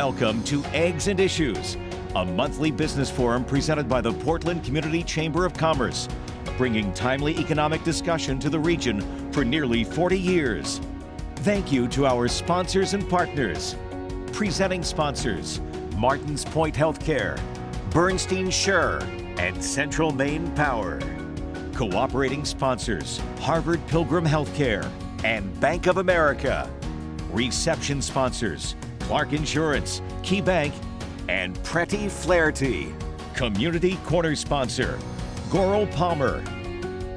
Welcome to Eggs and Issues, a monthly business forum presented by the Portland Community Chamber of Commerce, bringing timely economic discussion to the region for nearly 40 years. Thank you to our sponsors and partners. Presenting sponsors, Martins Point Healthcare, Bernstein Scher, and Central Maine Power. Cooperating sponsors, Harvard Pilgrim Healthcare and Bank of America. Reception sponsors, Clark Insurance, Key Bank, and Pretty Flaherty. Community Corner sponsor, Goral Palmer.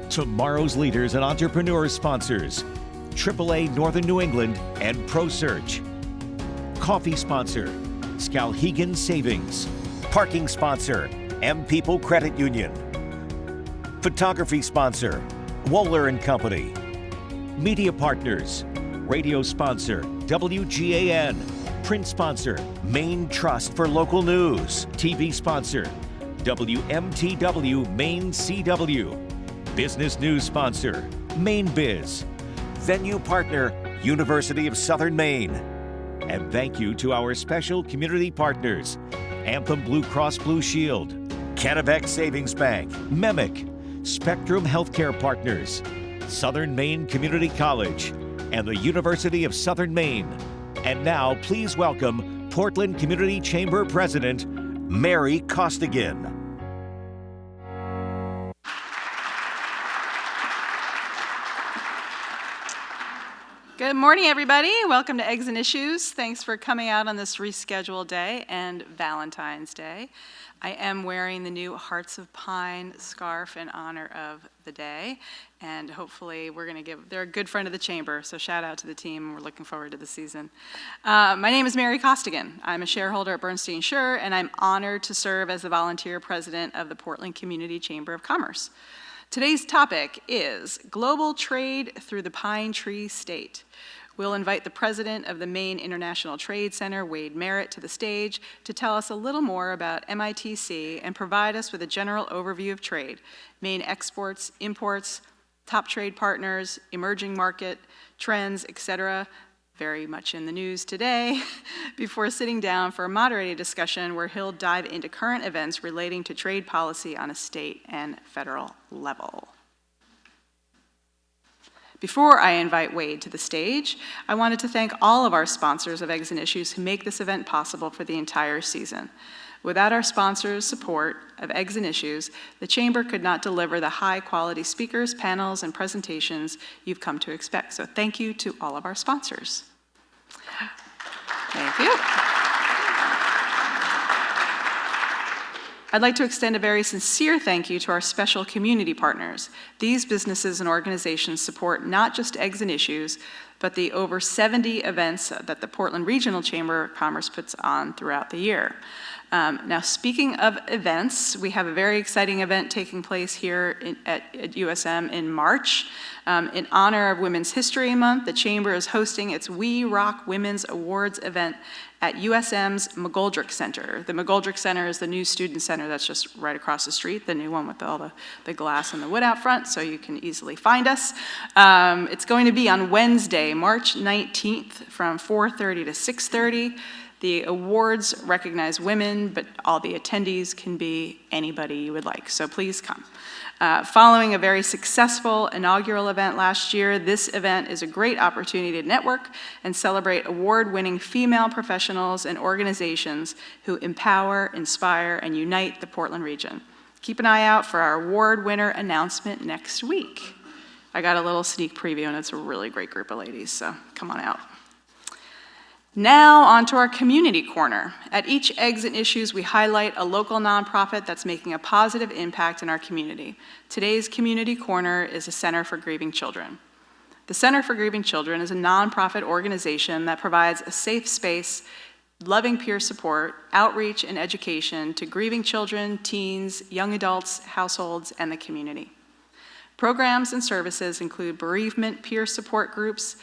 Tomorrow's leaders and entrepreneurs sponsors, AAA Northern New England and ProSearch. Coffee sponsor, Skowhegan Savings. Parking sponsor, M People Credit Union. Photography sponsor, Wohler & Company. Media partners, radio sponsor, WGAN. Print sponsor, Maine Trust for Local News. TV sponsor, WMTW Maine CW. Business news sponsor, Maine Biz. Venue partner, University of Southern Maine. And thank you to our special community partners, Anthem Blue Cross Blue Shield, Kennebec Savings Bank, MEMIC, Spectrum Healthcare Partners, Southern Maine Community College, and the University of Southern Maine. And now, please welcome Portland Community Chamber President, Mary Costigan. Good morning, everybody. Welcome to Eggs and Issues. Thanks for coming out on this rescheduled day and Valentine's Day. I am wearing the new Hearts of Pine scarf in honor of the day, and hopefully they're a good friend of the chamber, so shout out to the team. We're looking forward to the season. My name is Mary Costigan. I'm a shareholder at Bernstein Scher, and I'm honored to serve as the volunteer president of the Portland Community Chamber of Commerce. Today's topic is global trade through the Pine Tree State. We'll invite the president of the Maine International Trade Center, Wade Merritt, to the stage to tell us a little more about MITC and provide us with a general overview of trade, Maine exports, imports, top trade partners, emerging market trends, etc., very much in the news today, before sitting down for a moderated discussion where he'll dive into current events relating to trade policy on a state and federal level. Before I invite Wade to the stage, I wanted to thank all of our sponsors of Eggs and Issues who make this event possible for the entire season. Without our sponsors' support of Eggs and Issues, the Chamber could not deliver the high-quality speakers, panels, and presentations you've come to expect. So thank you to all of our sponsors. Thank you. I'd like to extend a very sincere thank you to our special community partners. These businesses and organizations support not just Eggs and Issues, but the over 70 events that the Portland Regional Chamber of Commerce puts on throughout the year. Now, speaking of events, we have a very exciting event taking place here at USM in March. In honor of Women's History Month, the Chamber is hosting its We Rock Women's Awards event at USM's McGoldrick Center. The McGoldrick Center is the new student center that's just right across the street, the new one with all the glass and the wood out front, so you can easily find us. It's going to be on Wednesday, March 19th from 4:30 to 6:30. The awards recognize women, but all the attendees can be anybody you would like, so please come. Following a very successful inaugural event last year, this event is a great opportunity to network and celebrate award-winning female professionals and organizations who empower, inspire, and unite the Portland region. Keep an eye out for our award winner announcement next week. I got a little sneak preview, and it's a really great group of ladies, so come on out. Now on to our community corner. At each Eggs and Issues, we highlight a local nonprofit that's making a positive impact in our community. Today's community corner is the Center for Grieving Children. The Center for Grieving Children is a nonprofit organization that provides a safe space, loving peer support, outreach, and education to grieving children, teens, young adults, households, and the community. Programs and services include bereavement peer support groups,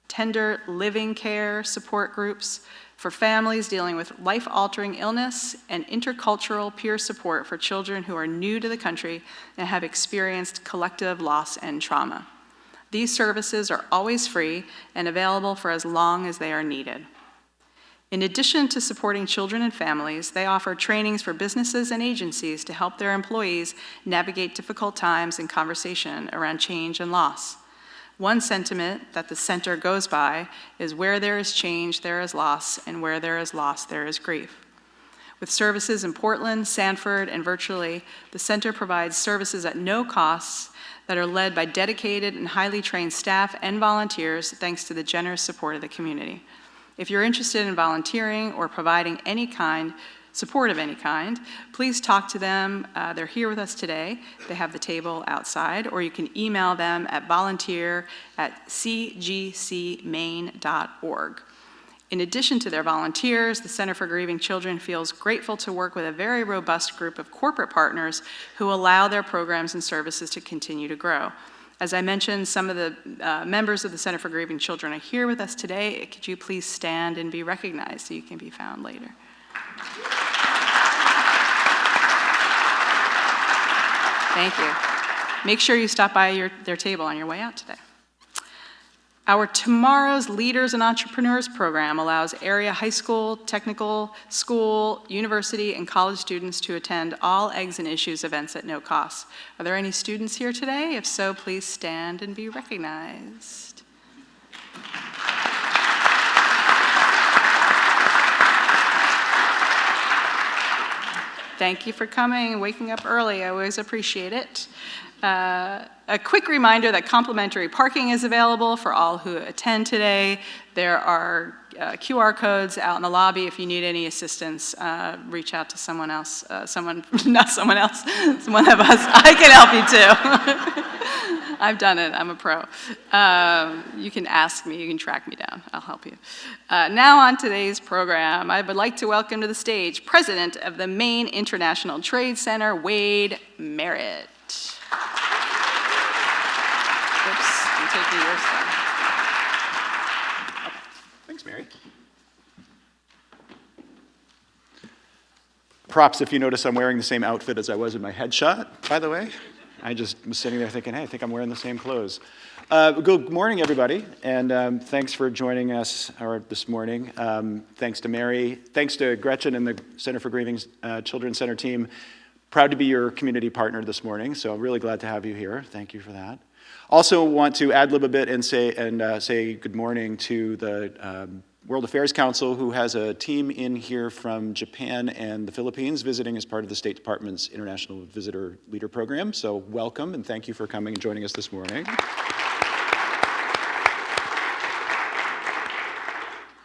tender living care support groups for families dealing with life-altering illness, and intercultural peer support for children who are new to the country and have experienced collective loss and trauma. These services are always free and available for as long as they are needed. In addition to supporting children and families, they offer trainings for businesses and agencies to help their employees navigate difficult times in conversation around change and loss. One sentiment that the center goes by is where there is change, there is loss, and where there is loss, there is grief. With services in Portland, Sanford, and virtually, the center provides services at no costs that are led by dedicated and highly trained staff and volunteers thanks to the generous support of the community. If you're interested in volunteering or providing support of any kind, please talk to them. They're here with us today. They have the table outside, or you can email them at volunteer@cgcmaine.org. In addition to their volunteers, the Center for Grieving Children feels grateful to work with a very robust group of corporate partners who allow their programs and services to continue to grow. As I mentioned, some of the members of the Center for Grieving Children are here with us today. Could you please stand and be recognized so you can be found later? Thank you. Make sure you stop by their table on your way out today. Our Tomorrow's Leaders and Entrepreneurs program allows area high school, technical school, university, and college students to attend all Eggs and Issues events at no cost. Are there any students here today? If so, please stand and be recognized. Thank you for coming and waking up early. I always appreciate it. A quick reminder that complimentary parking is available for all who attend today. There are QR codes out in the lobby. If you need any assistance, reach out to someone else. One of us. I can help you too. I've done it. I'm a pro. You can ask me. You can track me down. I'll help you. Now on today's program, I would like to welcome to the stage President of the Maine International Trade Center, Wade Merritt. Oops, I'm taking your stuff. Thanks, Mary. Props if you notice I'm wearing the same outfit as I was in my headshot, by the way. I just was sitting there thinking, hey, I think I'm wearing the same clothes. Good morning, everybody, and thanks for joining us this morning. Thanks to Mary, thanks to Gretchen and the Center for Grieving Children Center team. Proud to be your community partner this morning, so I'm really glad to have you here. Thank you for that. Also want to ad-lib a bit and say good morning to the World Affairs Council, who has a team in here from Japan and the Philippines visiting as part of the State Department's International Visitor Leader Program. So welcome and thank you for coming and joining us this morning.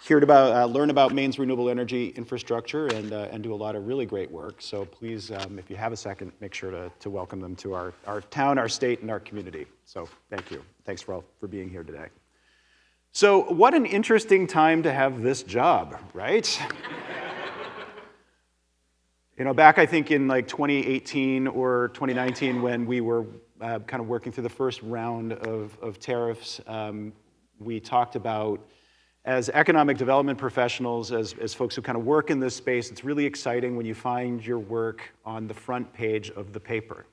Here to learn about Maine's renewable energy infrastructure and do a lot of really great work. So please, if you have a second, make sure to welcome them to our town, our state, and our community. So thank you. Thanks for being here today. So what an interesting time to have this job, right? Back I think in like 2018 or 2019 when we were kind of working through the first round of tariffs, we talked about, as economic development professionals, as folks who kind of work in this space, it's really exciting when you find your work on the front page of the paper.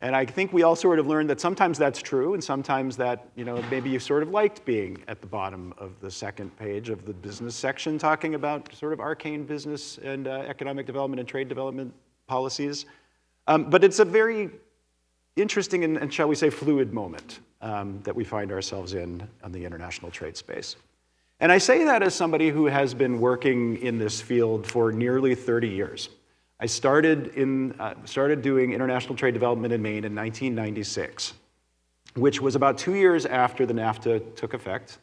And I think we all sort of learned that sometimes that's true, and sometimes that, maybe you sort of liked being at the bottom of the second page of the business section, talking about sort of arcane business and economic development and trade development policies. But it's a very interesting and shall we say, fluid moment that we find ourselves in on the international trade space. And I say that as somebody who has been working in this field for nearly 30 years. I started doing international trade development in Maine in 1996, which was about 2 years after the NAFTA took effect.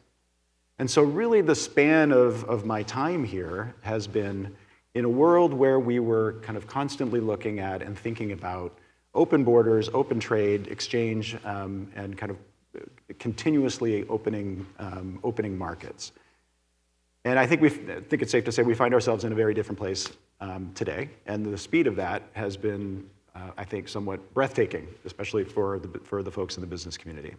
And so really the span of my time here has been in a world where we were kind of constantly looking at and thinking about open borders, open trade, exchange, and kind of continuously opening markets. And I think it's safe to say we find ourselves in a very different place today, and the speed of that has been, I think, somewhat breathtaking, especially for the folks in the business community.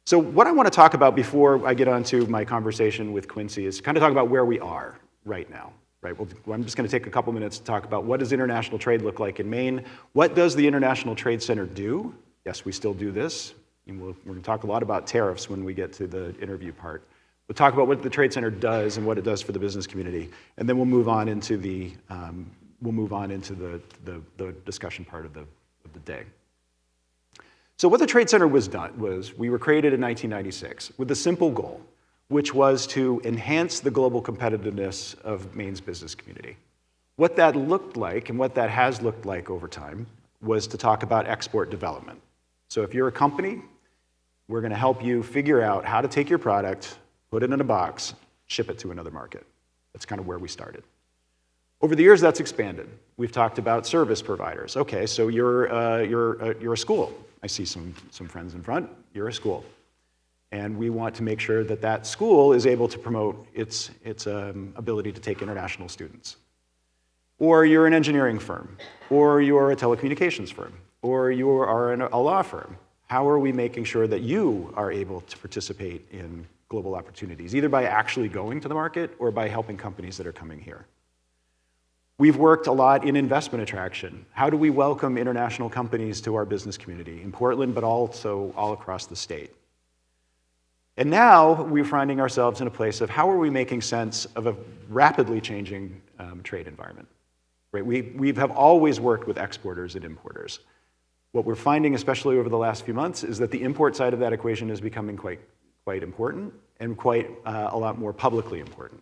So what I want to talk about before I get onto my conversation with Quincy is kind of talk about where we are right now. Right? Well, I'm just going to take a couple minutes to talk about what does international trade look like in Maine? What does the International Trade Center do? Yes, we still do this. And we're going to talk a lot about tariffs when we get to the interview part. We'll talk about what the Trade Center does and what it does for the business community, and then we'll move on into the discussion part of the day. So what the Trade Center was we were created in 1996 with a simple goal, which was to enhance the global competitiveness of Maine's business community. What that looked like and what that has looked like over time was to talk about export development. So if you're a company, we're going to help you figure out how to take your product, put it in a box, ship it to another market. That's kind of where we started. Over the years, that's expanded. We've talked about service providers. Okay, so you're a school. I see some friends in front. You're a school. And we want to make sure that that school is able to promote its ability to take international students. Or you're an engineering firm, or you're a telecommunications firm, or you are a law firm. How are we making sure that you are able to participate in global opportunities, either by actually going to the market or by helping companies that are coming here? We've worked a lot in investment attraction. How do we welcome international companies to our business community in Portland, but also all across the state? And now we're finding ourselves in a place of how are we making sense of a rapidly changing trade environment? Right? We have always worked with exporters and importers. What we're finding, especially over the last few months, is that the import side of that equation is becoming quite important and quite a lot more publicly important.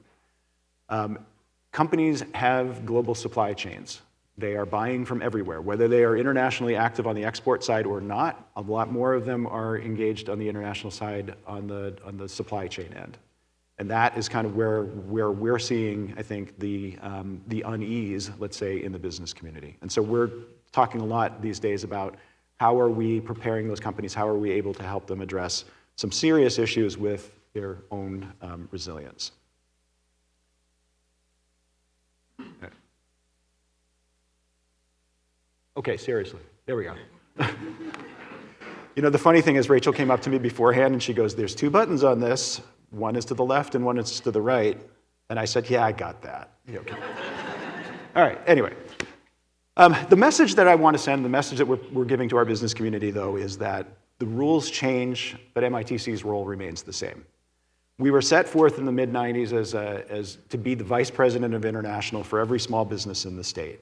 Companies have global supply chains. They are buying from everywhere, whether they are internationally active on the export side or not. A lot more of them are engaged on the international side on the supply chain end. And that is kind of where we're seeing, I think, the unease, let's say, in the business community. And so we're talking a lot these days about how are we preparing those companies, how are we able to help them address some serious issues with their own resilience. Okay, seriously, there we go. You know, the funny thing is Rachel came up to me beforehand and she goes, there's 2 buttons on this. One is to the left and one is to the right. And I said, yeah, I got that. Yeah, okay. All right, anyway. The message that I want to send, the message that we're giving to our business community, though, is that the rules change, but MITC's role remains the same. We were set forth in the mid-90s as to be the vice president of international for every small business in the state.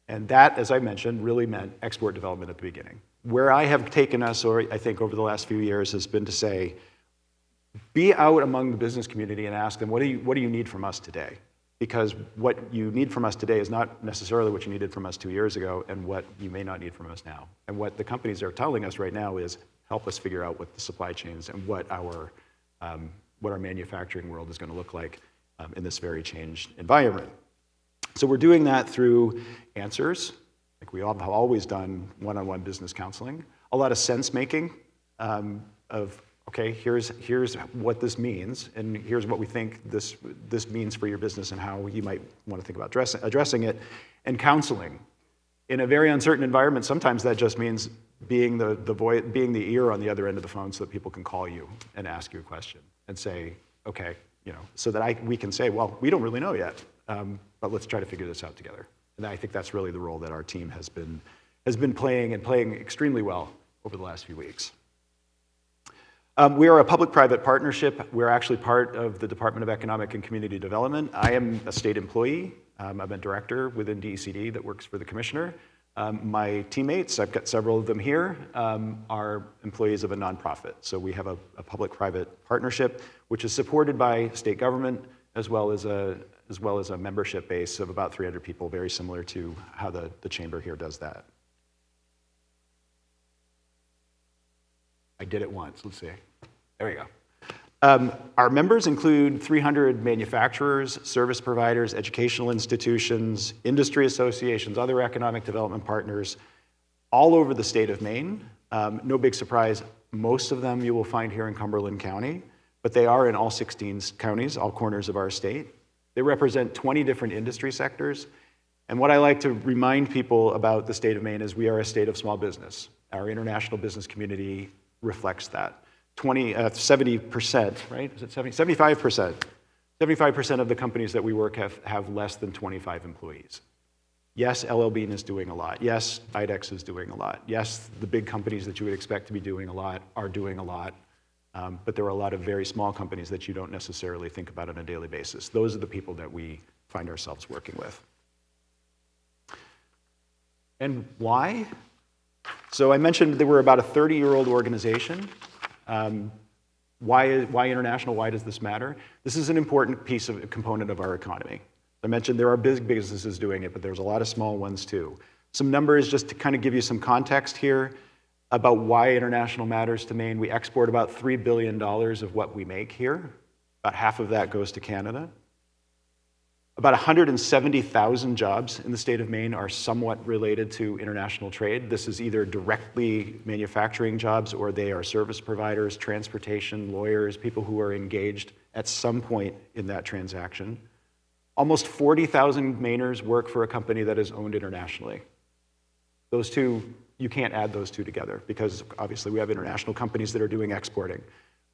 And that, as I mentioned, really meant export development at the beginning. Where I have taken us, or I think over the last few years, has been to say, be out among the business community and ask them, what do you need from us today? Because what you need from us today is not necessarily what you needed from us 2 years ago and what you may not need from us now. And what the companies are telling us right now is help us figure out what the supply chains and what our manufacturing world is going to look like in this very changed environment. So we're doing that through answers, like we all have always done one-on-one business counseling, a lot of sense making of, okay, here's what this means, and here's what we think this means for your business and how you might want to think about addressing it, and counseling. In a very uncertain environment, sometimes that just means being being the ear on the other end of the phone so that people can call you and ask you a question and say, okay, you know, so that we can say, well, we don't really know yet, but let's try to figure this out together. And I think that's really the role that our team has been playing and playing extremely well over the last few weeks. We are a public-private partnership. We're actually part of the Department of Economic and Community Development. I am a state employee. I'm a director within DECD that works for the commissioner. My teammates, I've got several of them here, are employees of a nonprofit. So we have a public-private partnership, which is supported by state government, as well as a membership base of about 300 people, very similar to how the chamber here does that. I did it once, let's see. There we go. Our members include 300 manufacturers, service providers, educational institutions, industry associations, other economic development partners, all over the state of Maine. No big surprise, most of them you will find here in Cumberland County, but they are in all 16 counties, all corners of our state. They represent 20 different industry sectors. And what I like to remind people about the state of Maine is we are a state of small business. Our international business community reflects that. 70%, right? Is it 75%? 75% of the companies that we work have less than 25 employees. Yes, LL Bean is doing a lot. Yes, IDEX is doing a lot. Yes, the big companies that you would expect to be doing a lot are doing a lot. But there are a lot of very small companies that you don't necessarily think about on a daily basis. Those are the people that we find ourselves working with. And why? So I mentioned that we're about a 30-year-old organization. Why international? Why does this matter? This is an important component of our economy. I mentioned there are big businesses doing it, but there's a lot of small ones too. Some numbers just to kind of give you some context here about why international matters to Maine. We export about $3 billion of what we make here. About half of that goes to Canada. About 170,000 jobs in the state of Maine are somewhat related to international trade. This is either directly manufacturing jobs or they are service providers, transportation, lawyers, people who are engaged at some point in that transaction. Almost 40,000 Mainers work for a company that is owned internationally. Those two, you can't add those two together because obviously we have international companies that are doing exporting.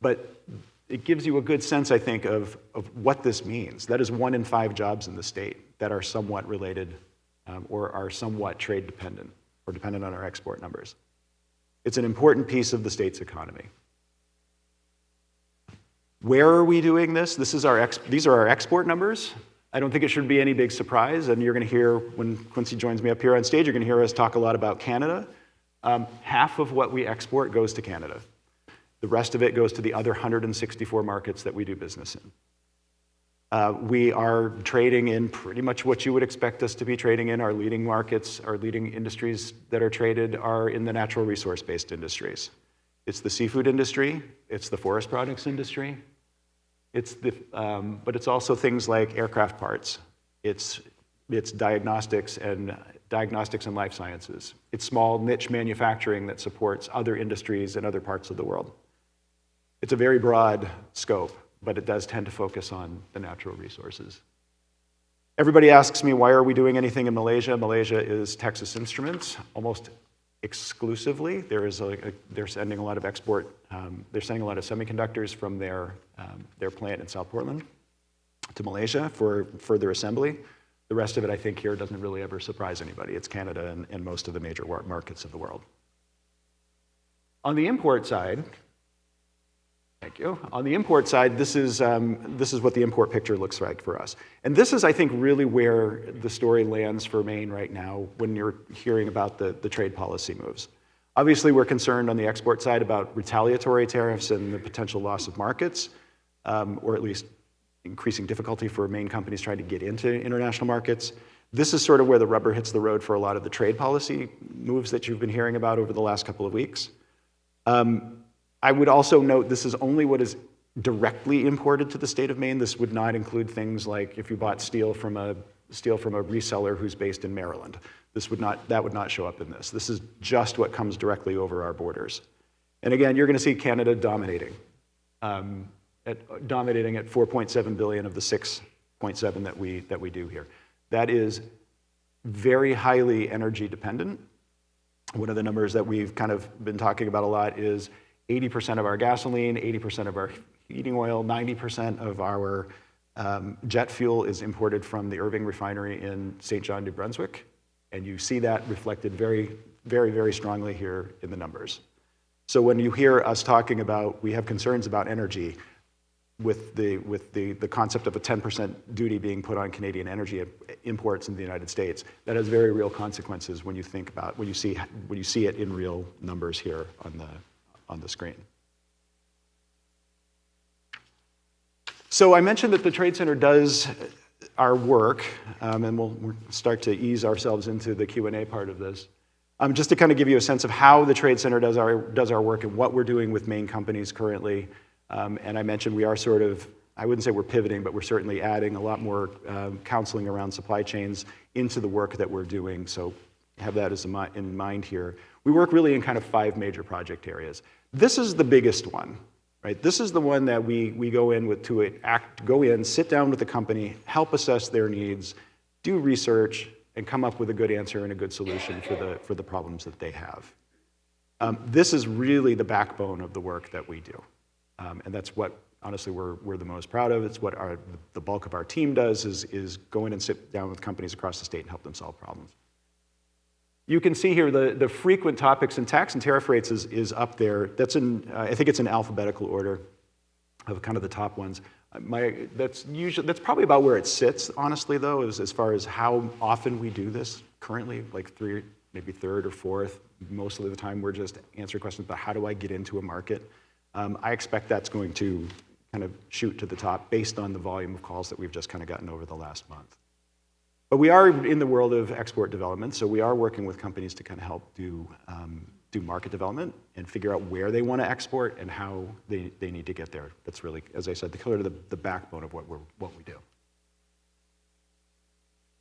But it gives you a good sense, I think, of what this means. That is 1 in 5 jobs in the state that are somewhat related or are somewhat trade dependent or dependent on our export numbers. It's an important piece of the state's economy. Where are we doing this? These are our export numbers. I don't think it should be any big surprise, and you're going to hear, when Quincy joins me up here on stage, you're going to hear us talk a lot about Canada. Half of what we export goes to Canada. The rest of it goes to the other 164 markets that we do business in. We are trading in pretty much what you would expect us to be trading in. Our leading markets, our leading industries that are traded are in the natural resource-based industries. It's the seafood industry, it's the forest products industry, but it's also things like aircraft parts. It's diagnostics and life sciences. It's small niche manufacturing that supports other industries in other parts of the world. It's a very broad scope, but it does tend to focus on the natural resources. Everybody asks me, why are we doing anything in Malaysia? Malaysia is Texas Instruments, almost exclusively. They're sending a lot of export, they're sending a lot of semiconductors from their plant in South Portland to Malaysia for further assembly. The rest of it, I think, here doesn't really ever surprise anybody. It's Canada and most of the major markets of the world. On the import side, thank you. On the import side, this is what the import picture looks like for us. And this is, I think, really where the story lands for Maine right now when you're hearing about the trade policy moves. Obviously, we're concerned on the export side about retaliatory tariffs and the potential loss of markets, or at least increasing difficulty for Maine companies trying to get into international markets. This is sort of where the rubber hits the road for a lot of the trade policy moves that you've been hearing about over the last couple of weeks. I would also note this is only what is directly imported to the state of Maine. This would not include things like if you bought steel from a reseller who's based in Maryland. That would not show up in this. This is just what comes directly over our borders. And again, you're going to see Canada dominating at 4.7 billion of the 6.7 that we do here. That is very highly energy dependent. One of the numbers that we've kind of been talking about a lot is 80% of our gasoline, 80% of our heating oil, 90% of our jet fuel is imported from the Irving refinery in St. John, New Brunswick. And you see that reflected very, very, very strongly here in the numbers. So when you hear us talking about, we have concerns about energy with the concept of a 10% duty being put on Canadian energy imports in the United States, that has very real consequences when you think about, when you see it in real numbers here on the screen. So I mentioned that the Trade Center does our work, and we'll start to ease ourselves into the Q&A part of this. Just to kind of give you a sense of how the Trade Center does our work and what we're doing with Maine companies currently. And I mentioned we are sort of, I wouldn't say we're pivoting, but we're certainly adding a lot more counseling around supply chains into the work that we're doing. So have that in mind here. We work really in kind of 5 major project areas. This is the biggest one, right? This is the one that we go in with go in, sit down with the company, help assess their needs, do research, and come up with a good answer and a good solution for the problems that they have. This is really the backbone of the work that we do. And that's what, honestly, we're the most proud of. It's what the bulk of our team does is go in and sit down with companies across the state and help them solve problems. You can see here the frequent topics, and tax and tariff rates is up there. That's in, I think it's in alphabetical order of kind of the top ones. That's probably about where it sits, honestly, though, as far as how often we do this currently, like maybe third or fourth. Most of the time we're just answering questions about how do I get into a market. I expect that's going to kind of shoot to the top based on the volume of calls that we've just kind of gotten over the last month. But we are in the world of export development, so we are working with companies to kind of help do market development and figure out where they want to export and how they need to get there. That's really, as I said, the backbone of what we do.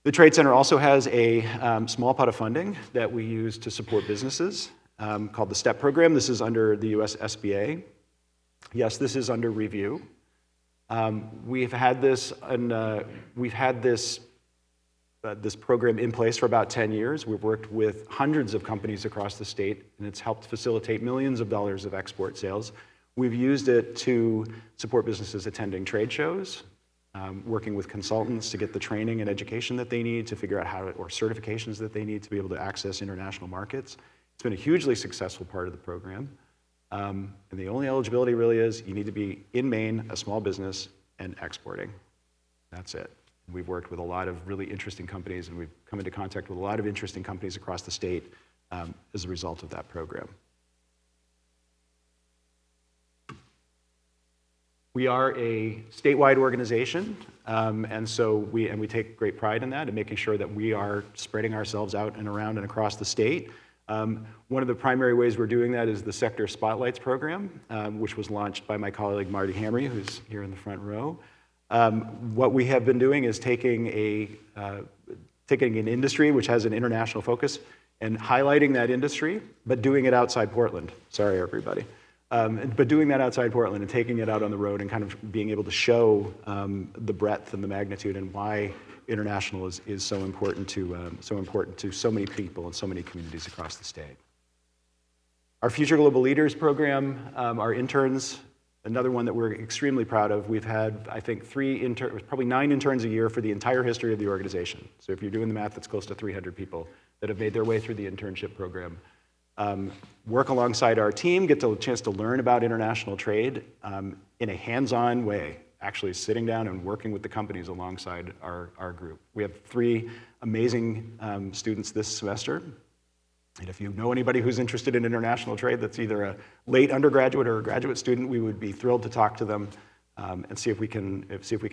The Trade Center also has a small pot of funding that we use to support businesses called the STEP program. This is under the US SBA. Yes, this is under review. We've had this program in place for about 10 years. We've worked with hundreds of companies across the state, and it's helped facilitate millions of dollars of export sales. We've used it to support businesses attending trade shows, working with consultants to get the training and education that they need to figure out or certifications that they need to be able to access international markets. It's been a hugely successful part of the program. And the only eligibility really is you need to be in Maine, a small business, and exporting. That's it. We've worked with a lot of really interesting companies, and we've come into contact with a lot of interesting companies across the state as a result of that program. We are a statewide organization, and so we take great pride in that and making sure that we are spreading ourselves out and around and across the state. One of the primary ways we're doing that is the Sector Spotlights program, which was launched by my colleague Marty Hamry, who's here in the front row. What we have been doing is taking an industry which has an international focus and highlighting that industry, but doing it outside Portland. Sorry, everybody. But doing that outside Portland and taking it out on the road and kind of being able to show the breadth and the magnitude and why international is so important to so many people and so many communities across the state. Our Future Global Leaders program, our interns, another one that we're extremely proud of. We've had, I think, probably 9 interns a year for the entire history of the organization. So if you're doing the math, that's close to 300 people that have made their way through the internship program. Work alongside our team, get a chance to learn about international trade in a hands-on way, actually sitting down and working with the companies alongside our group. We have 3 amazing students this semester. And if you know anybody who's interested in international trade that's either a late undergraduate or a graduate student, we would be thrilled to talk to them and see if we can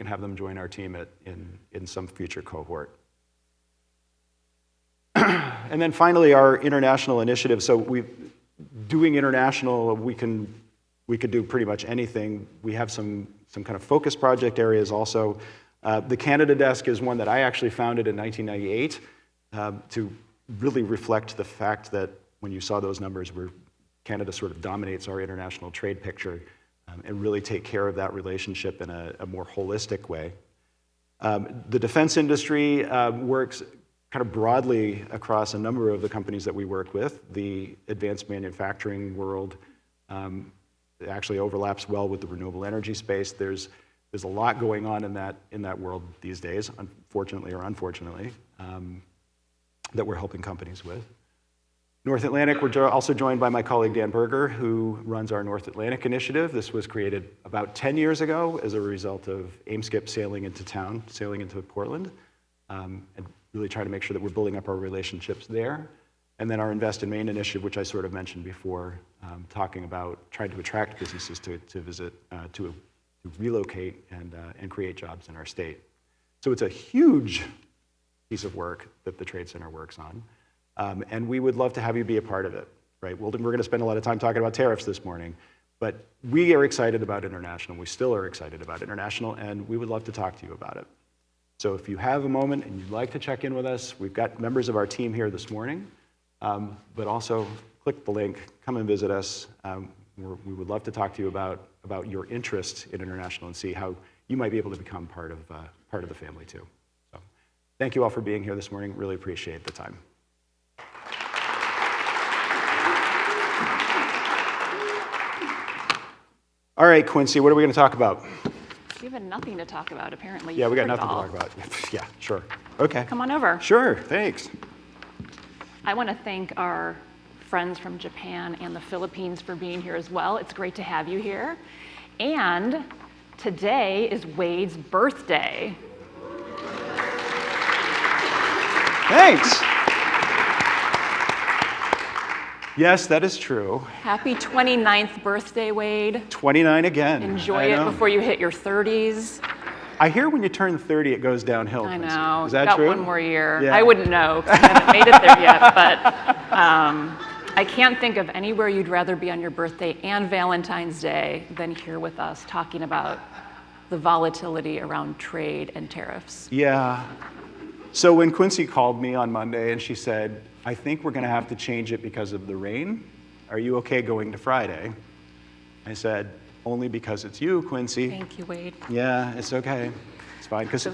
have them join our team in some future cohort. And then finally, our international initiative. So doing international, we could do pretty much anything. We have some kind of focus project areas also. The Canada Desk is one that I actually founded in 1998 to really reflect the fact that when you saw those numbers where Canada sort of dominates our international trade picture and really take care of that relationship in a more holistic way. The defense industry works kind of broadly across a number of the companies that we work with. The advanced manufacturing world actually overlaps well with the renewable energy space. There's a lot going on in that world these days, unfortunately or unfortunately, that we're helping companies with. North Atlantic, we're also joined by my colleague Dan Berger, who runs our North Atlantic initiative. This was created about 10 years ago as a result of AIMSCIP sailing into Portland, and really trying to make sure that we're building up our relationships there. And then our Invest in Maine initiative, which I sort of mentioned before, talking about trying to attract businesses to visit, to relocate and create jobs in our state. So it's a huge piece of work that the Trade Center works on. And we would love to have you be a part of it, right? We're going to spend a lot of time talking about tariffs this morning, but we are excited about international. We still are excited about international, and we would love to talk to you about it. So if you have a moment and you'd like to check in with us, we've got members of our team here this morning, but also click the link, come and visit us. We would love to talk to you about your interest in international and see how you might be able to become part of the family too. So thank you all for being here this morning. Really appreciate the time. All right, Quincy, what are we going to talk about? We have nothing to talk about, apparently. Yeah, we got nothing to talk about. Yeah, sure. Okay. Come on over. Sure, thanks. I want to thank our friends from Japan and the Philippines for being here as well. It's great to have you here. And today is Wade's birthday. Thanks. Yes, that is true. Happy 29th birthday, Wade. 29 again. Enjoy it before you hit your 30s. I hear when you turn 30, it goes downhill. I Quincy. know. Is that Got true? one more year. Yeah. I wouldn't know because I haven't made it there yet, but I can't think of anywhere you'd rather be on your birthday and Valentine's Day than here with us talking about the volatility around trade and tariffs. Yeah. So when Quincy called me on Monday and she said, I think we're going to have to change it because of the rain. Are you okay going to Friday? I said, only because it's you, Quincy. Thank you, Wade. Yeah, it's okay. It's fine. Because,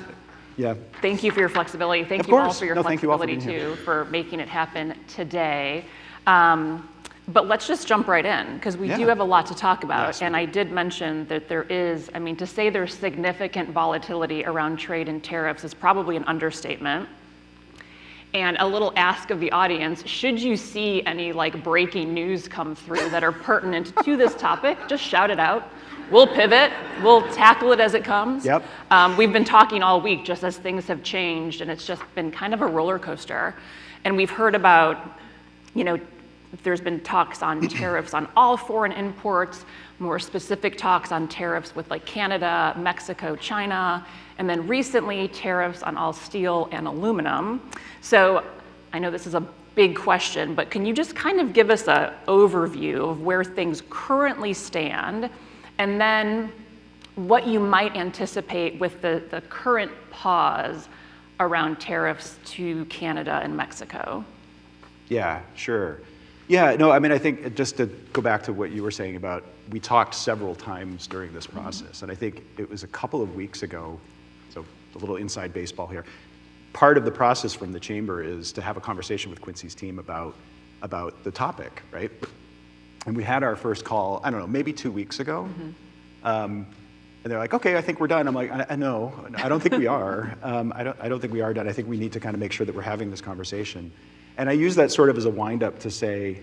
yeah. Thank you for your flexibility. Thank Of you all course. for your No, thank you all for flexibility being here. too, for making it happen today. But let's just jump right in because we do Yeah. have a lot to talk about. Yes. And I did mention that there is, I mean, to say there's significant volatility around trade and tariffs is probably an understatement. And a little ask of the audience, should you see any like breaking news come through that are pertinent to this topic, just shout it out. We'll pivot, we'll tackle it as it comes. Yep. We've been talking all week just as things have changed and it's just been kind of a roller coaster. And we've heard about, you know, there's been talks on tariffs on all foreign imports, more specific talks on tariffs with like Canada, Mexico, China, and then recently tariffs on all steel and aluminum. So I know this is a big question, but can you just kind of give us an overview of where things currently stand and then what you might anticipate with the current pause around tariffs to Canada and Mexico? Yeah, sure. Yeah, no, I mean, I think just to go back to what you were saying about, we talked several times during this process, and I think it was a couple of weeks ago, so a little inside baseball here. Part of the process from the chamber is to have a conversation with Quincy's team about the topic, right? And we had our first call, I don't know, maybe 2 weeks ago. And they're like, okay, I think we're done. I'm like, I no, I don't think we are. I don't think we are done. I think we need to kind of make sure that we're having this conversation. And I use that sort of as a wind-up to say,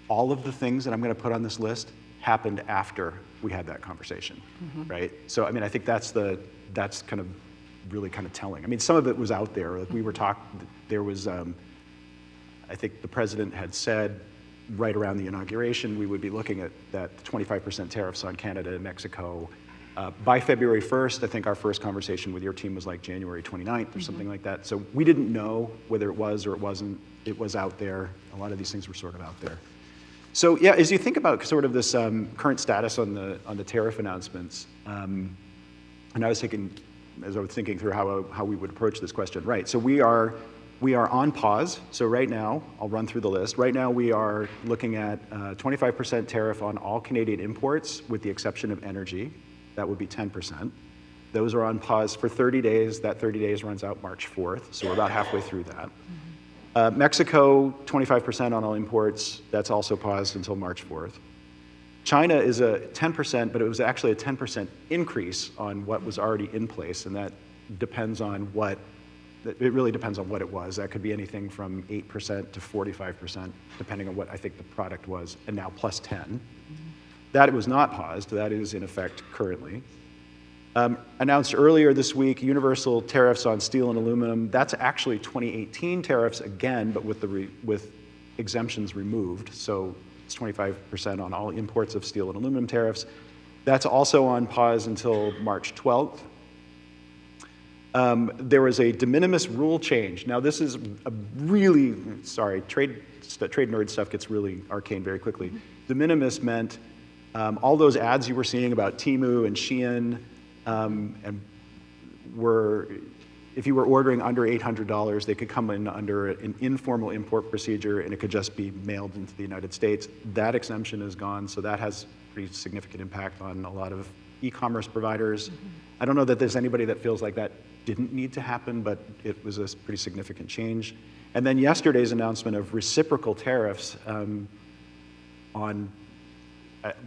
all of the things that I'm going to put on this list happened after we had that conversation, right? So, I mean, I think that's kind of really kind of telling. I mean, some of it was out there. Like we were talking, there was, I think the president had said right around the inauguration, we would be looking at that 25% tariffs on Canada and Mexico. By February 1st, I think our first conversation with your team was like January 29th or something like that. So we didn't know whether it was or it wasn't. It was out there. A lot of these things were sort of out there. So yeah, as you think about sort of this current status on the tariff announcements, and I was thinking, as I was thinking through how we would approach this question, right? So we are on pause. So right now, I'll run through the list. Right now, we are looking at 25% tariff on all Canadian imports, with the exception of energy. That would be 10%. Those are on pause for 30 days. That 30 days runs out March 4th, so we're about halfway through that. Mexico, 25% on all imports. That's also paused until March 4th. China is a 10%, but it was actually a 10% increase on what was already in place, and that depends on what, it really depends on what it was. That could be anything from 8% to 45%, depending on what I think the product was, and now plus 10. That was not paused. That is in effect currently. Announced earlier this week, universal tariffs on steel and aluminum. That's actually 2018 tariffs again, but with exemptions removed. So it's 25% on all imports of steel and aluminum tariffs. That's also on pause until March 12th. There was a de minimis rule change. Now this is a really, sorry, trade nerd stuff gets really arcane very quickly. De minimis meant all those ads you were seeing about Temu and Shein, and if you were ordering under $800, they could come in under an informal import procedure and it could just be mailed into the United States. That exemption is gone, so that has pretty significant impact on a lot of e-commerce providers. I don't know that there's anybody that feels like that didn't need to happen, but it was a pretty significant change. And then yesterday's announcement of reciprocal tariffs on,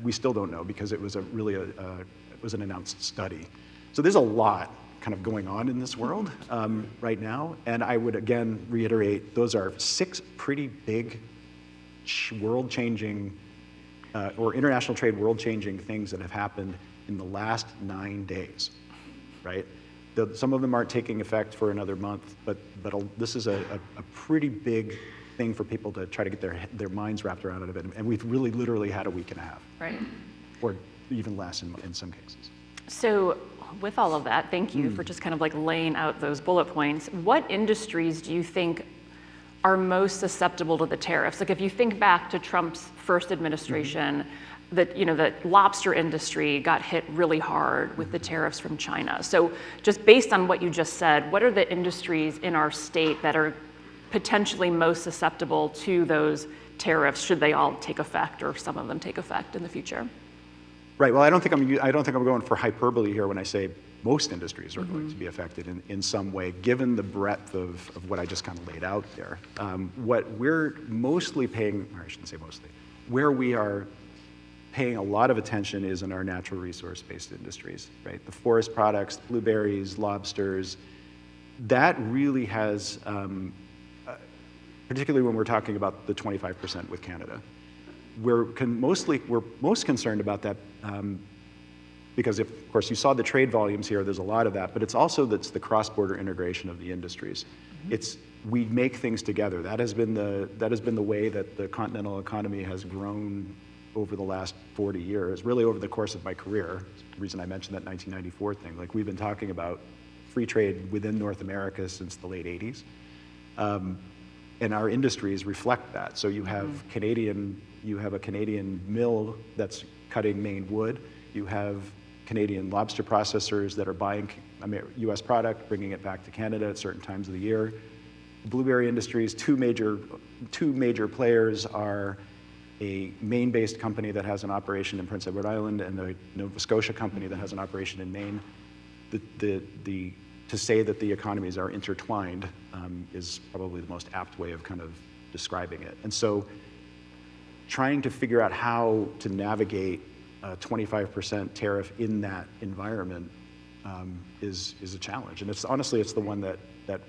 we still don't know because it was it was an announced study. So there's a lot kind of going on in this world right now. And I would again reiterate, those are 6 pretty big world-changing or international trade world-changing things that have happened in the last 9 days, right? Some of them aren't taking effect for another month, but this is a pretty big thing for people to try to get their minds wrapped around it. And we've really literally had a week and a half. Right. Or even less in some cases. So with all of that, thank you for just kind of like laying out those bullet points. What industries do you think are most susceptible to the tariffs? Like if you think back to Trump's first administration, the lobster industry got hit really hard with the tariffs from China. So just based on what you just said, what are the industries in our state that are potentially most susceptible to those tariffs should they all take effect or some of them take effect in the future? Right. Well, I don't think I'm going for hyperbole here when I say most industries are going to be affected in some way, given the breadth of what I just kind of laid out there. What we're mostly paying, or I shouldn't say mostly, where we are paying a lot of attention is in our natural resource-based industries, right? The forest products, blueberries, lobsters, that really has, particularly when we're talking about the 25% with Canada, we're most concerned about that because of course you saw the trade volumes here, there's a lot of that, but it's also the cross-border integration of the industries. We make things together. That has been the way that the continental economy has grown over the last 40 years, really over the course of my career. The reason I mentioned that 1994 thing, like we've been talking about free trade within North America since the late 80s. And our industries reflect that. So you have a Canadian mill that's cutting Maine wood. You have Canadian lobster processors that are buying U.S. product, bringing it back to Canada at certain times of the year. Blueberry industries, two major players are a Maine-based company that has an operation in Prince Edward Island and a Nova Scotia company that has an operation in Maine. To say that the economies are intertwined is probably the most apt way of kind of describing it. And so trying to figure out how to navigate a 25% tariff in that environment is a challenge. And honestly, it's the one that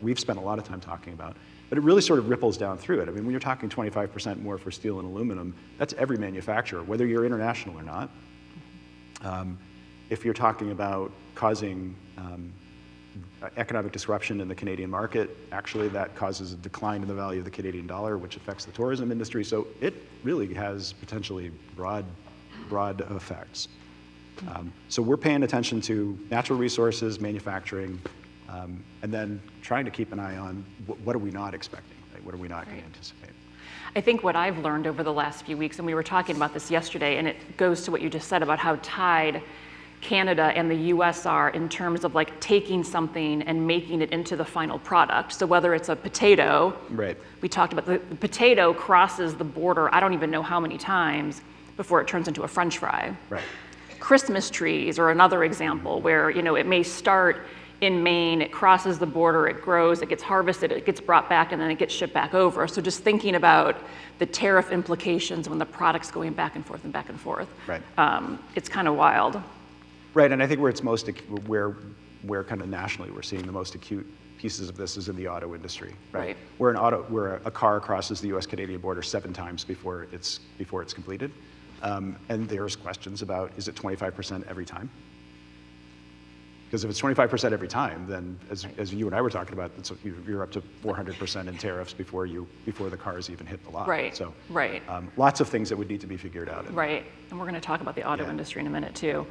we've spent a lot of time talking about. But it really sort of ripples down through it. I mean, when you're talking 25% more for steel and aluminum, that's every manufacturer, whether you're international or not. If you're talking about causing economic disruption in the Canadian market, actually that causes a decline in the value of the Canadian dollar, which affects the tourism industry. So it really has potentially broad effects. So we're paying attention to natural resources, manufacturing, and then trying to keep an eye on what are we not expecting, right? What are we not going to anticipate? I think what I've learned over the last few weeks, and we were talking about this yesterday, and it goes to what you just said about how tied Canada and the US are in terms of like taking something and making it into the final product. So whether it's a potato, right. We talked about the potato crosses the border, I don't even know how many times before it turns into a French fry. Right. Christmas trees are another example where, it may start in Maine, it crosses the border, it grows, it gets harvested, it gets brought back, and then it gets shipped back over. So just thinking about the tariff implications when the product's going back and forth and back and forth. Right. It's kind of wild. Right, and I think where it's most where kind of nationally we're seeing the most acute pieces of this is in the auto industry, right? Where a car crosses the U.S.-Canadian border 7 times before it's completed, and there's questions about, is it 25% every time? Because if it's 25% every time, then as you and I were talking about, you're up to 400% in tariffs before the cars even hit the lot. Right. So right. Lots of things that would need to be figured out. Right, and we're going to talk about the auto industry in a minute too.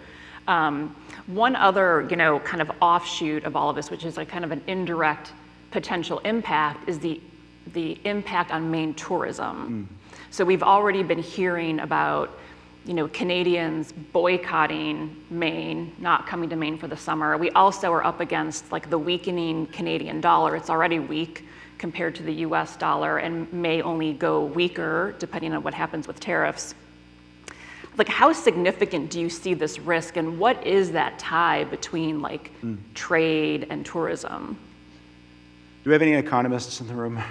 One other, kind of offshoot of all of this, which is like kind of an indirect potential impact, is the impact on Maine tourism. So we've already been hearing about, Canadians boycotting Maine, not coming to Maine for the summer. We also are up against like the weakening Canadian dollar. It's already weak compared to the US dollar and may only go weaker depending on what happens with tariffs. Like, how significant do you see this risk, and what is that tie between like trade and tourism? Do we have any economists in the room?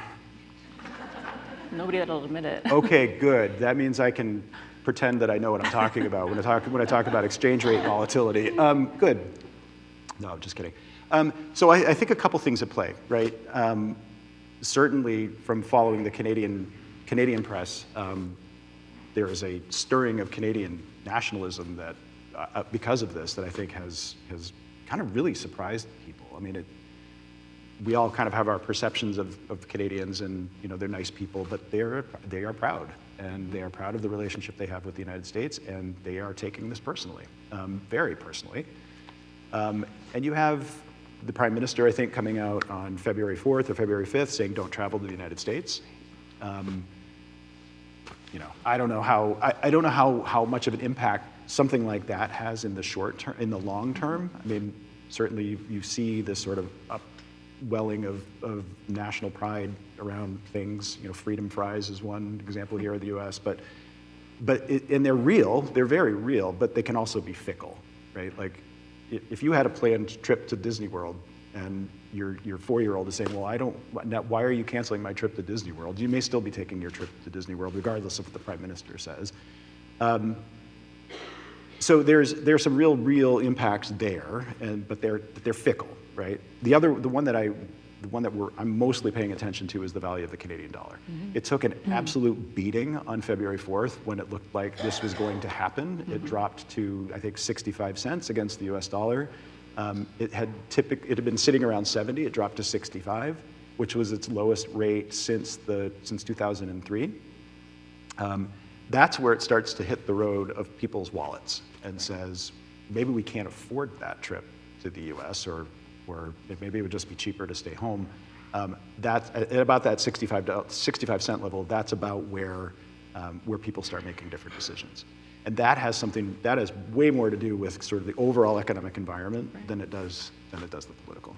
Nobody that'll admit it. Okay, good. That means I can pretend that I know what I'm talking about when I talk about exchange rate volatility. Good. No, just kidding. So I think a couple things at play, right? Certainly from following the Canadian press, there is a stirring of Canadian nationalism that, because of this, that I think has kind of really surprised people. I mean, we all kind of have our perceptions of Canadians, and they're nice people, but they are proud, and they are proud of the relationship they have with the United States, and they are taking this personally, very personally. And you have the Prime Minister, I think, coming out on February 4th or February 5th saying, don't travel to the United States. I don't know how much of an impact something like that has in the short term, in the long term. I mean, certainly you see this sort of upwelling of national pride around things. Freedom fries is one example here in the U.S., and they're real. They're very real, but they can also be fickle, right? Like, if you had a planned trip to Disney World and your 4-year-old is saying, well, why are you canceling my trip to Disney World? You may still be taking your trip to Disney World regardless of what the Prime Minister says. So there's some real impacts there, but they're fickle, right? The one that I'm mostly paying attention to is the value of the Canadian dollar. Mm-hmm. It took an absolute beating on February 4th when it looked like this was going to happen. Mm-hmm. It dropped to, I think, 65 cents against the US dollar. It had been sitting around 70. It dropped to 65, which was its lowest rate since 2003. That's where it starts to hit the road of people's wallets and says, maybe we can't afford that trip to the US, or maybe it would just be cheaper to stay home. That's at about that 65 cent level. That's about where people start making different decisions, and that has way more to do with sort of the overall economic environment than it does the political.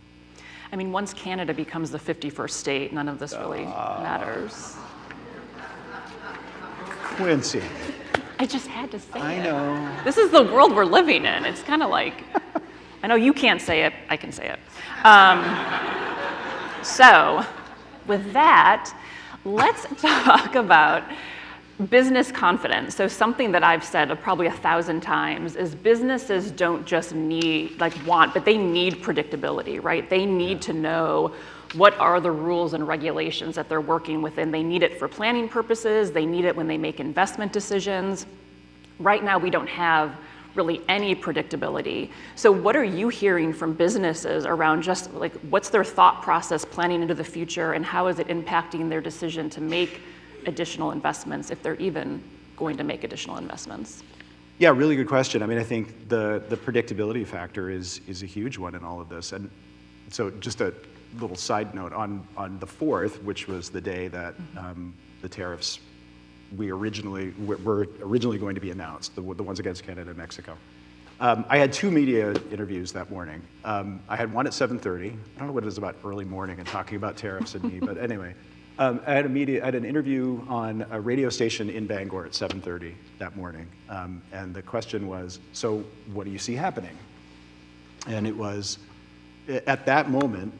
I mean, once Canada becomes the 51st state, none of this really matters. Quincy, I just had to say it. I know. This is the world we're living in. It's kind of like. I know you can't say it, I can say it. So, with that, let's talk about business confidence. So something that I've said probably 1,000 times is businesses don't just want, but they need predictability, right? They need to know what are the rules and regulations that they're working within. They need it for planning purposes. They need it when they make investment decisions. Right now, we don't have really any predictability. So what are you hearing from businesses around just like what's their thought process planning into the future, and how is it impacting their decision to make additional investments, if they're even going to make additional investments? Yeah, really good question. I mean, I think the predictability factor is a huge one in all of this. And so just a little side note, on the 4th, which was the day that the tariffs were originally going to be announced, the ones against Canada and Mexico. I had 2 media interviews that morning. I had one at 7:30. I don't know what it is about early morning and talking about tariffs and me, but anyway. I had an interview on a radio station in Bangor at 7:30 that morning. And the question was, so what do you see happening? And it was, at that moment,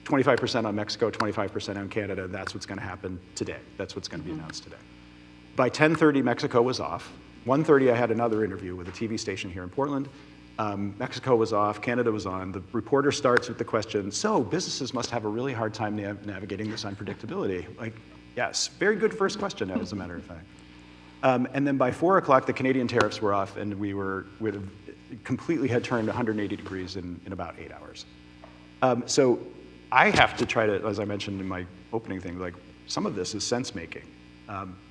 25% on Mexico, 25% on Canada. That's what's going to happen today. That's what's going to be announced today. By 10:30, Mexico was off. 1:30, I had another interview with a TV station here in Portland. Mexico was off, Canada was on. The reporter starts with the question, so businesses must have a really hard time navigating this unpredictability. Like, yes, very good first question, as a matter of fact. And then by 4 o'clock, the Canadian tariffs were off, and we completely had turned 180 degrees in about 8 hours. So I have to try to, as I mentioned in my opening thing, like some of this is sense making.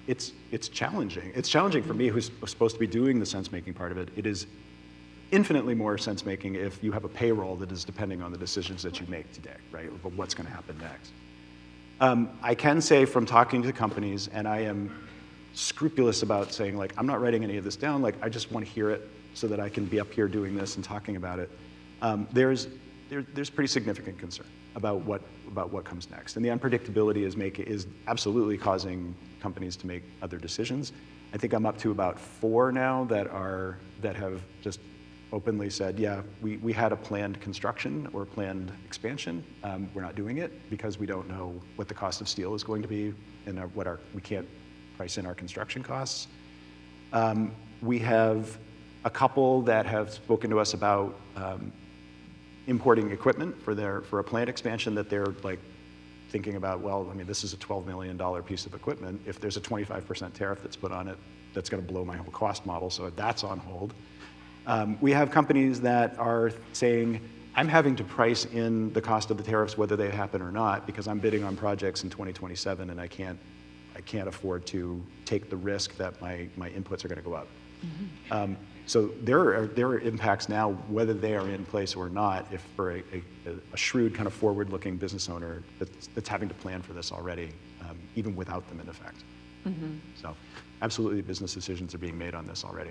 It's challenging. It's challenging for me, who's supposed to be doing the sense-making part of it. It is infinitely more sense-making if you have a payroll that is depending on the decisions that you make today, right? But what's going to happen next? I can say from talking to companies, and I am scrupulous about saying, like, I'm not writing any of this down. Like, I just want to hear it so that I can be up here doing this and talking about it. There's pretty significant concern about what comes next, and the unpredictability is absolutely causing companies to make other decisions. I think I'm up to about 4 now that have just openly said, yeah, we had a planned construction or planned expansion. We're not doing it because we don't know what the cost of steel is going to be, and we can't price in our construction costs. We have a couple that have spoken to us about importing equipment for a plant expansion that they're like thinking about, well, I mean, this is a $12 million piece of equipment. If there's a 25% tariff that's put on it, that's going to blow my whole cost model, so that's on hold. We have companies that are saying, I'm having to price in the cost of the tariffs whether they happen or not because I'm bidding on projects in 2027 and I can't afford to take the risk that my inputs are going to go up. So there are impacts now, whether they are in place or not, if for a shrewd kind of forward-looking business owner that's having to plan for this already, even without them in effect. So absolutely business decisions are being made on this already,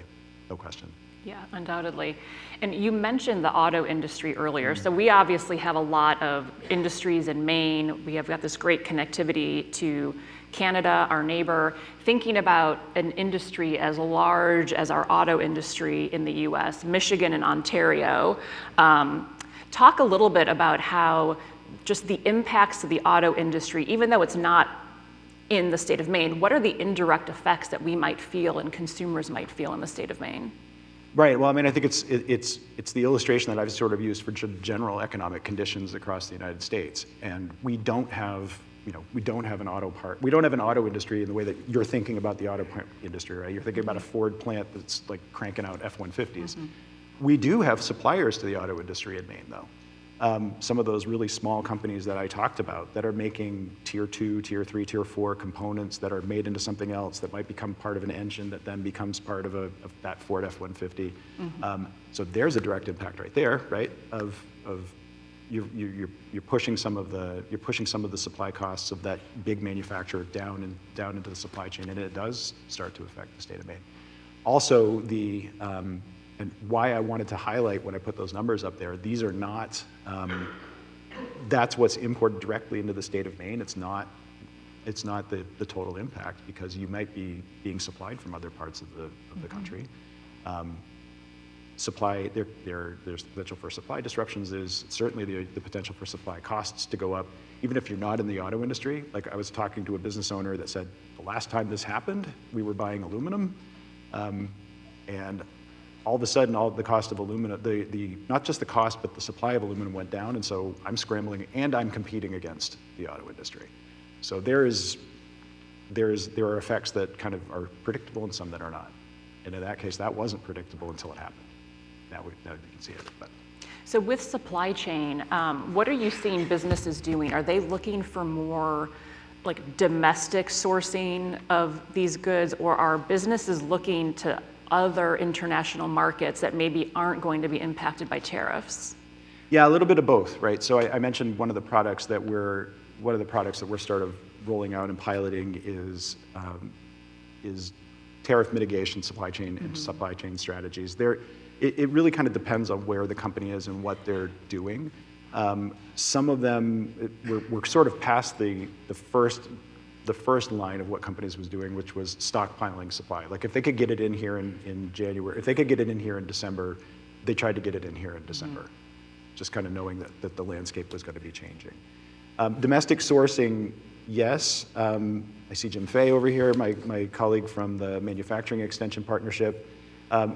no question. Yeah, undoubtedly. And you mentioned the auto industry earlier. So we obviously have a lot of industries in Maine. We have got this great connectivity to Canada, our neighbor. Thinking about an industry as large as our auto industry in the US, Michigan and Ontario, talk a little bit about how just the impacts of the auto industry, even though it's not in the state of Maine, what are the indirect effects that we might feel and consumers might feel in the state of Maine? Right. Well, I mean, I think it's the illustration that I've sort of used for general economic conditions across the United States, and we don't have an auto industry in the way that you're thinking about the auto industry, right? You're thinking about a Ford plant that's like cranking out F-150s. We do have suppliers to the auto industry in Maine, though. Some of those really small companies that I talked about that are making tier 2, tier 3, tier 4 components that are made into something else that might become part of an engine that then becomes part of that Ford F-150. So there's a direct impact right there, right? Of you're pushing some of the supply costs of that big manufacturer down into the supply chain, and it does start to affect the state of Maine. Also, and why I wanted to highlight when I put those numbers up there, these are not, that's what's imported directly into the state of Maine. It's not the total impact because you might be being supplied from other parts of the country. There's potential for supply disruptions. There's certainly the potential for supply costs to go up, even if you're not in the auto industry. Like I was talking to a business owner that said, the last time this happened, we were buying aluminum, and all of a sudden, all the cost of aluminum, not just the cost, but the supply of aluminum went down, and so I'm scrambling and I'm competing against the auto industry. So there are effects that kind of are predictable and some that are not. And in that case, that wasn't predictable until it happened. Now we can see it. But. So with supply chain, what are you seeing businesses doing? Are they looking for more like domestic sourcing of these goods, or are businesses looking to other international markets that maybe aren't going to be impacted by tariffs? Yeah, a little bit of both, right? So I mentioned one of the products that we're sort of rolling out and piloting is tariff mitigation, supply chain and supply chain strategies. It really kind of depends on where the company is and what they're doing. Some of them, we're sort of past the first line of what companies was doing, which was stockpiling supply. Like if they could get it in here in January, if they could get it in here in December, they tried to get it in here in December, just kind of knowing that the landscape was going to be changing. Domestic sourcing, yes. I see Jim Fay over here, my colleague from the Manufacturing Extension Partnership.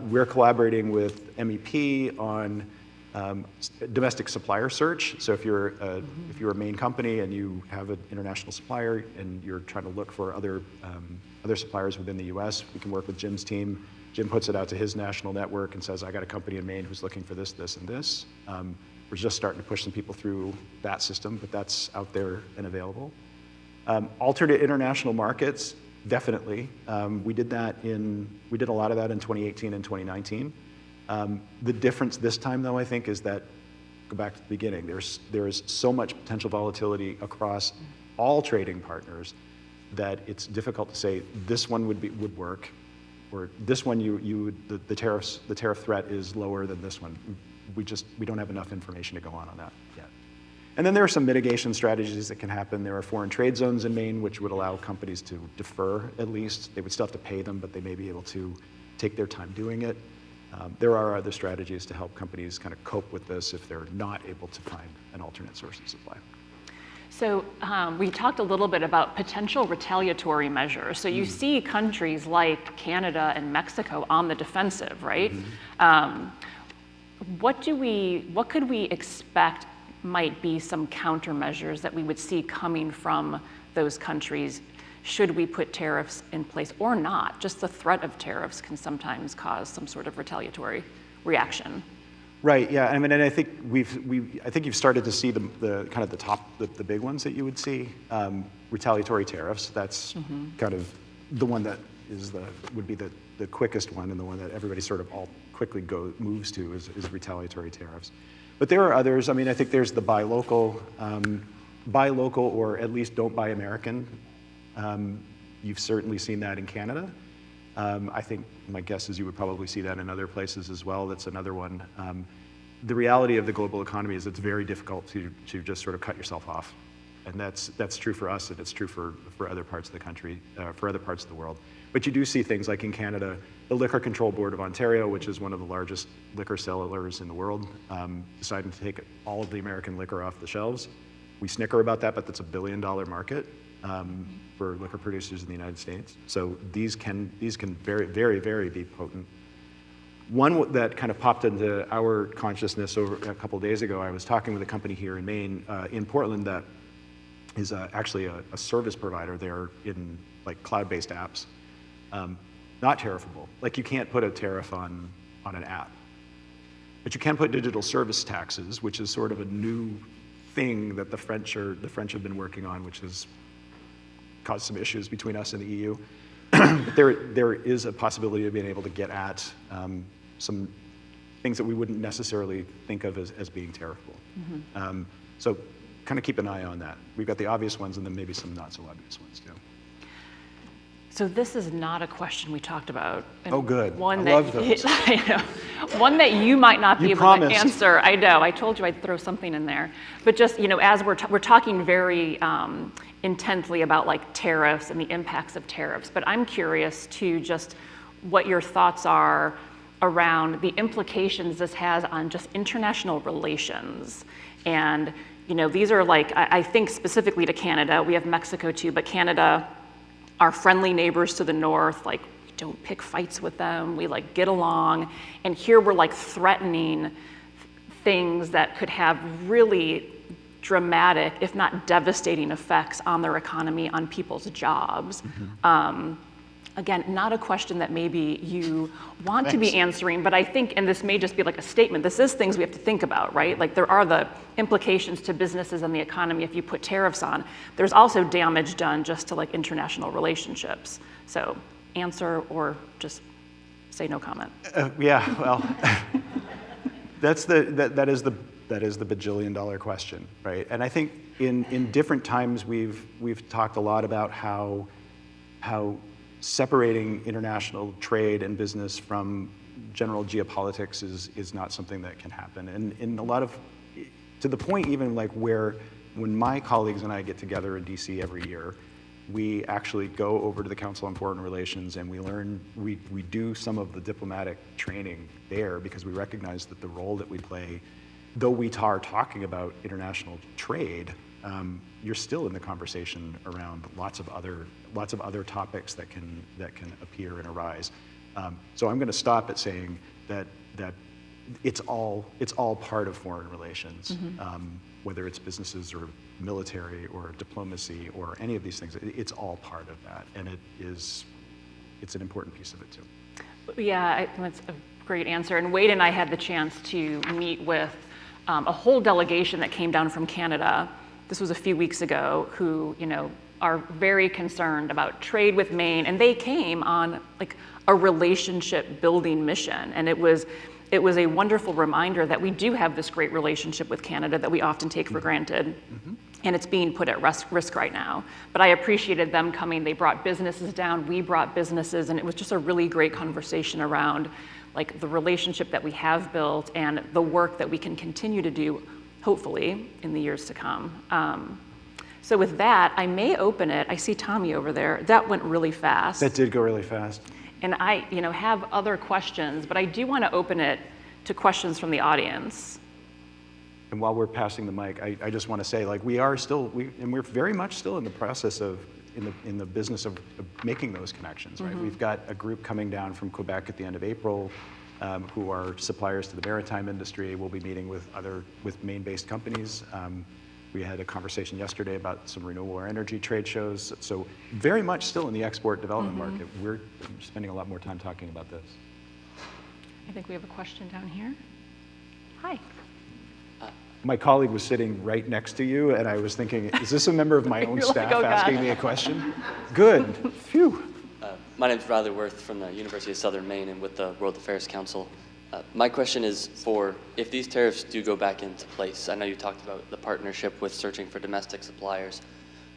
We're collaborating with MEP on domestic supplier search. So if you're a Maine company and you have an international supplier and you're trying to look for other suppliers within the U.S., we can work with Jim's team. Jim puts it out to his national network and says, I got a company in Maine who's looking for this, this, and this. We're just starting to push some people through that system, but that's out there and available. Alternate international markets, definitely. We did a lot of that in 2018 and 2019. The difference this time, though, I think, is that, go back to the beginning, there is so much potential volatility across all trading partners that it's difficult to say this one would work, or this one the tariff threat is lower than this one. We don't have enough information to go on that yet. And then there are some mitigation strategies that can happen. There are foreign trade zones in Maine, which would allow companies to defer at least. They would still have to pay them, but they may be able to take their time doing it. There are other strategies to help companies kind of cope with this if they're not able to find an alternate source of supply. So we talked a little bit about potential retaliatory measures. So you see countries like Canada and Mexico on the defensive, right? what could we expect might be some countermeasures that we would see coming from those countries should we put tariffs in place or not? Just the threat of tariffs can sometimes cause some sort of retaliatory reaction. Right. Yeah. I mean, and I think I think you've started to see the kind of the big ones that you would see. Retaliatory tariffs. That's kind of the one that would be the quickest one, and the one that everybody sort of all quickly moves to is retaliatory tariffs. But there are others. I mean, I think there's the buy local, or at least don't buy American. You've certainly seen that in Canada. I think my guess is you would probably see that in other places as well. That's another one. The reality of the global economy is it's very difficult to just sort of cut yourself off. And that's true for us, and it's true for other parts of the country, for other parts of the world. But you do see things like in Canada, the Liquor Control Board of Ontario, which is one of the largest liquor sellers in the world, deciding to take all of the American liquor off the shelves. We snicker about that, but that's $1 billion market for liquor producers in the United States. So these can very, very, very be potent. One that kind of popped into our consciousness over a couple of days ago, I was talking with a company here in Maine, in Portland, that is actually a service provider. They're in like cloud-based apps, not tariffable. Like you can't put a tariff on an app, but you can put digital service taxes, which is sort of a new thing that the French have been working on, which has caused some issues between us and the EU. But there is a possibility of being able to get at some things that we wouldn't necessarily think of as being tariffable. So kind of keep an eye on that. We've got the obvious ones and then maybe some not so obvious ones too. So this is not a question we talked about. And oh, good. One I love those. I know. One that you might not be able promised. to answer. I know. I told you I'd throw something in there. But just, as we're talking very intently about like tariffs and the impacts of tariffs, but I'm curious to just what your thoughts are around the implications this has on just international relations. And, these are like, I think specifically to Canada, we have Mexico too, but Canada, our friendly neighbors to the north, like we don't pick fights with them, we like get along. And here we're like threatening things that could have really dramatic, if not devastating effects on their economy, on people's jobs. Again, not a question that maybe you want to be answering, but I think, and this may just be like a statement, this is things we have to think about, right? Like there are the implications to businesses and the economy if you put tariffs on. There's also damage done just to like international relationships. So answer or just say no comment. Yeah, well, that is the bajillion-dollar question, right? And I think in different times we've talked a lot about how separating international trade and business from general geopolitics is not something that can happen. And in a lot of, to the point even like when my colleagues and I get together in DC every year, we actually go over to the Council on Foreign Relations and we do some of the diplomatic training there because we recognize that the role that we play, though we are talking about international trade, you're still in the conversation around lots of other topics that can appear and arise. So I'm going to stop at saying that it's all part of foreign relations, whether it's businesses or military or diplomacy or any of these things. It's all part of that, and it's an important piece of it too. Yeah, that's a great answer. And Wade and I had the chance to meet with a whole delegation that came down from Canada. This was a few weeks ago, who, are very concerned about trade with Maine, and they came on like a relationship building mission. And it was a wonderful reminder that we do have this great relationship with Canada that we often take for granted. And it's being put at risk right now. But I appreciated them coming. They brought businesses down, we brought businesses, and it was just a really great conversation around like the relationship that we have built and the work that we can continue to do, hopefully, in the years to come. So with that, I may open it. I see Tommy over there. That went really fast. That did go really fast. And I, have other questions, but I do want to open it to questions from the audience. And while we're passing the mic, I just want to say, like, we're very much still in the process of, in the business of making those connections, right? We've got a group coming down from Quebec at the end of April. who are suppliers to the maritime industry. We'll be meeting with Maine-based companies. We had a conversation yesterday about some renewable energy trade shows. So very much still in the export development market. We're spending a lot more time talking about this. I think we have a question down here. Hi. My colleague was sitting right next to you, and I was thinking, is this a member of my own You're like, staff "Oh, God." asking me a question? Good. Phew. My name is Riley Worth from the University of Southern Maine and with the World Affairs Council. My question is for, if these tariffs do go back into place, I know you talked about the partnership with searching for domestic suppliers.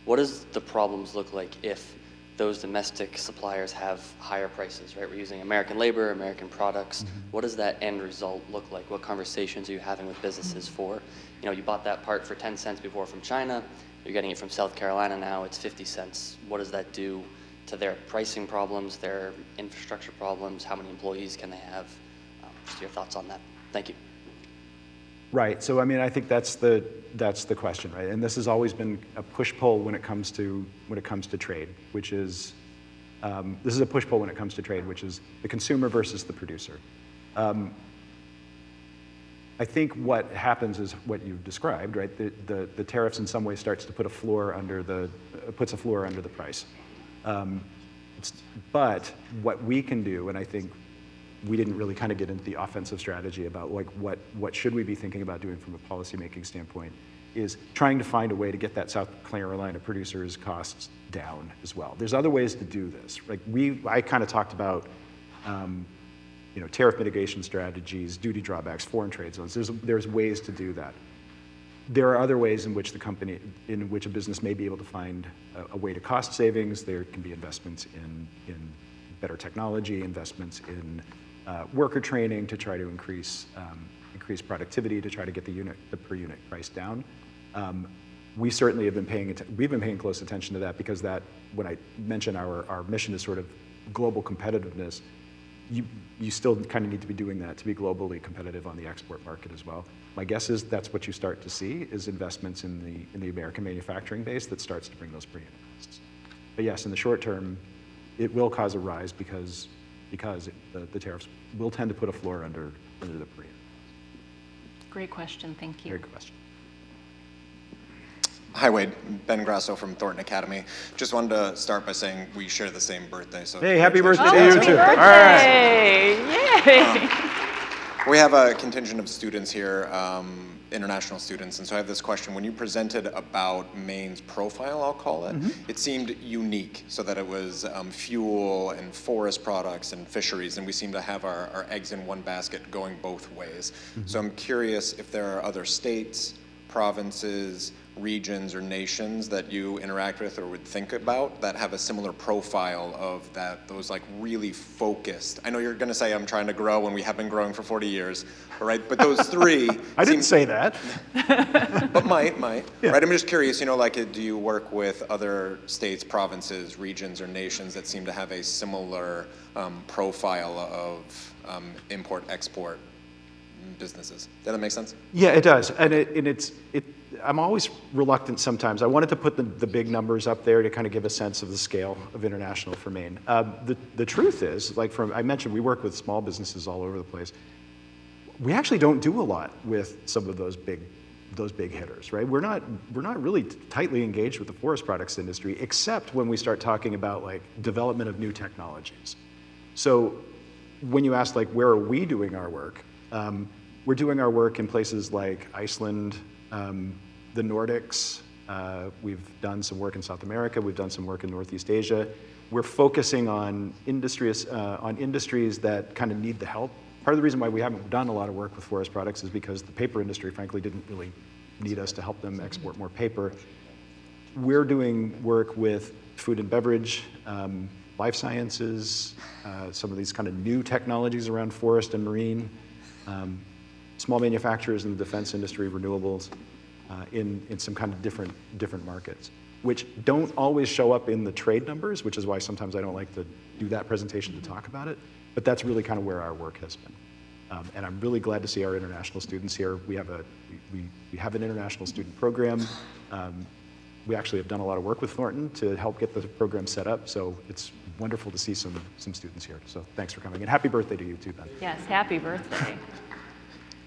What does the problems look like if those domestic suppliers have higher prices, right? We're using American labor, American products. What does that end result look like? What conversations are you having with businesses for, you know, you bought that part for 10 cents before from China, you're getting it from South Carolina now, it's 50 cents. What does that do to their pricing problems, their infrastructure problems? How many employees can they have? Just your thoughts on that. Thank you. Right. So I mean, I think that's the question, right? And this has always been a push-pull when it comes to trade, which is this is a push-pull when it comes to trade, which is the consumer versus the producer. I think what happens is what you've described, right? The tariffs in some way starts to put a floor under the price. But what we can do, and I think we didn't really kind of get into the offensive strategy about like what should we be thinking about doing from a policymaking standpoint, is trying to find a way to get that South Carolina producers' costs down as well. There's other ways to do this. Like I kind of talked about, tariff mitigation strategies, duty drawbacks, foreign trade zones. There's ways to do that. There are other ways in which a business may be able to find a way to cost savings. There can be investments in better technology, investments in worker training to try to increase productivity, to try to get the per unit price down. We certainly have been paying close attention to that, because when I mention our mission is sort of global competitiveness, you still kind of need to be doing that to be globally competitive on the export market as well. My guess is that's what you start to see is investments in the American manufacturing base that starts to bring those per unit costs. But yes, in the short term, it will cause a rise because the tariffs will tend to put a floor under the per unit. Great question. Thank you. Great question. Hi, Wade. Ben Grasso from Thornton Academy. Just wanted to start by saying we share the same birthday. So Hey, happy birthday Oh, to you happy too. birthday! All right. Yay! We have a contingent of students here, international students, and so I have this question. When you presented about Maine's profile, I'll call it, it seemed unique, so that it was fuel and forest products and fisheries, and we seem to have our eggs in one basket going both ways. So I'm curious if there are other states, provinces, regions, or nations that you interact with or would think about that have a similar profile of those like really focused. I know you're going to say I'm trying to grow when we have been growing for 40 years, all right? But those three. I didn't say that. But might. Yeah. Right? I'm just curious, do you work with other states, provinces, regions, or nations that seem to have a similar profile of import-export businesses? Does that make sense? Yeah, it does, and I'm always reluctant sometimes. I wanted to put the big numbers up there to kind of give a sense of the scale of international for Maine. The truth is, I mentioned, we work with small businesses all over the place. We actually don't do a lot with some of those big hitters, right? We're not really tightly engaged with the forest products industry, except when we start talking about like development of new technologies. So when you ask like where are we doing our work, we're doing our work in places like Iceland, the Nordics. We've done some work in South America. We've done some work in Northeast Asia. We're focusing on industries that kind of need the help. Part of the reason why we haven't done a lot of work with forest products is because the paper industry, frankly, didn't really need us to help them export more paper. We're doing work with food and beverage, life sciences, some of these kind of new technologies around forest and marine, small manufacturers in the defense industry, renewables, in some kind of different markets, which don't always show up in the trade numbers, which is why sometimes I don't like to do that presentation to talk about it, but that's really kind of where our work has been. And I'm really glad to see our international students here. We have an international student program. we actually have done a lot of work with Thornton to help get the program set up, so it's wonderful to see some students here. So thanks for coming, and happy birthday to you too, Ben. Yes, happy birthday.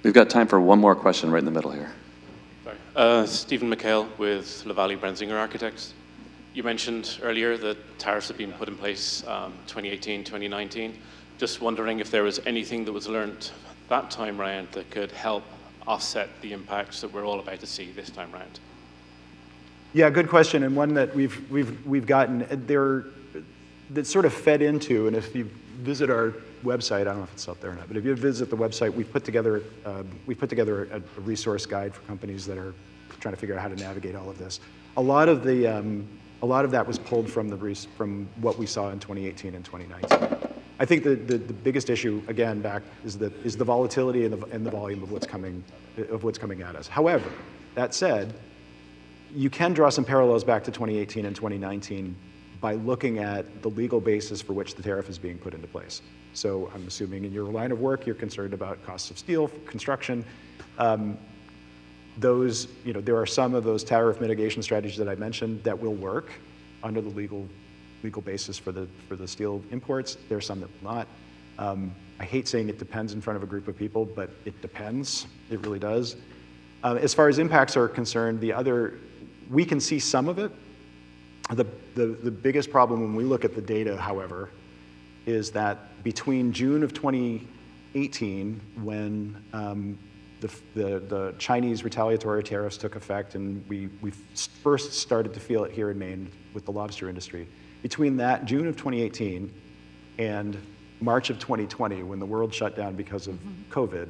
We've got time for one more question right in the middle here. Stephen McHale with LaValle Brenzinger Architects. You mentioned earlier that tariffs have been put in place 2018, 2019. Just wondering if there was anything that was learned that time round that could help offset the impacts that we're all about to see this time round. Yeah, good question, and one that we've gotten there that sort of fed into, and if you visit our website, I don't know if it's up there or not, but if you visit the website, we've put together a resource guide for companies that are trying to figure out how to navigate all of this. A lot of that was pulled from what we saw in 2018 and 2019. I think the biggest issue, again, back is the volatility and the volume of what's coming at us. However, that said, you can draw some parallels back to 2018 and 2019 by looking at the legal basis for which the tariff is being put into place. So I'm assuming in your line of work, you're concerned about costs of steel, construction. There are some of those tariff mitigation strategies that I mentioned that will work under the legal basis for the steel imports. There are some that will not. I hate saying it depends in front of a group of people, but it depends. It really does. As far as impacts are concerned, we can see some of it. The biggest problem when we look at the data, however, is that between June of 2018, when the Chinese retaliatory tariffs took effect and we first started to feel it here in Maine with the lobster industry, between that June of 2018 and March of 2020, when the world shut down because of COVID,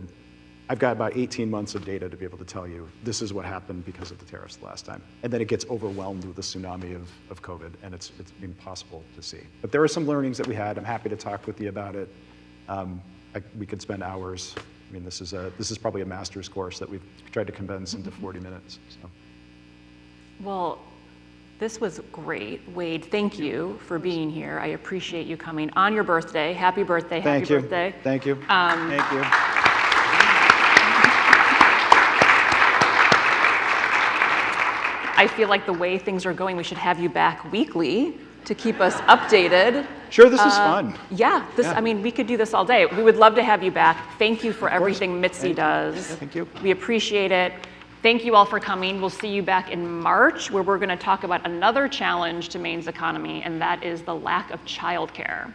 I've got about 18 months of data to be able to tell you this is what happened because of the tariffs the last time. And then it gets overwhelmed with the tsunami of COVID, and it's impossible to see. But there are some learnings that we had. I'm happy to talk with you about it. We could spend hours. I mean, this is probably a master's course that we've tried to condense into 40 minutes. So. Well, this was great. Wade, thank you for being here. I appreciate you coming on your birthday. Happy birthday, happy birthday. Thank you. Thank you. I feel like the way things are going, we should have you back weekly to keep us updated. Sure, this is fun. Yeah, I mean, we could do this all day. We would love to have you back. Thank you for everything Mitzi does. Thank you. We appreciate it. Thank you all for coming. We'll see you back in March, where we're going to talk about another challenge to Maine's economy, and that is the lack of childcare.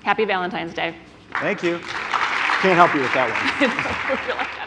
Happy Valentine's Day. Thank you. Can't help you with that one.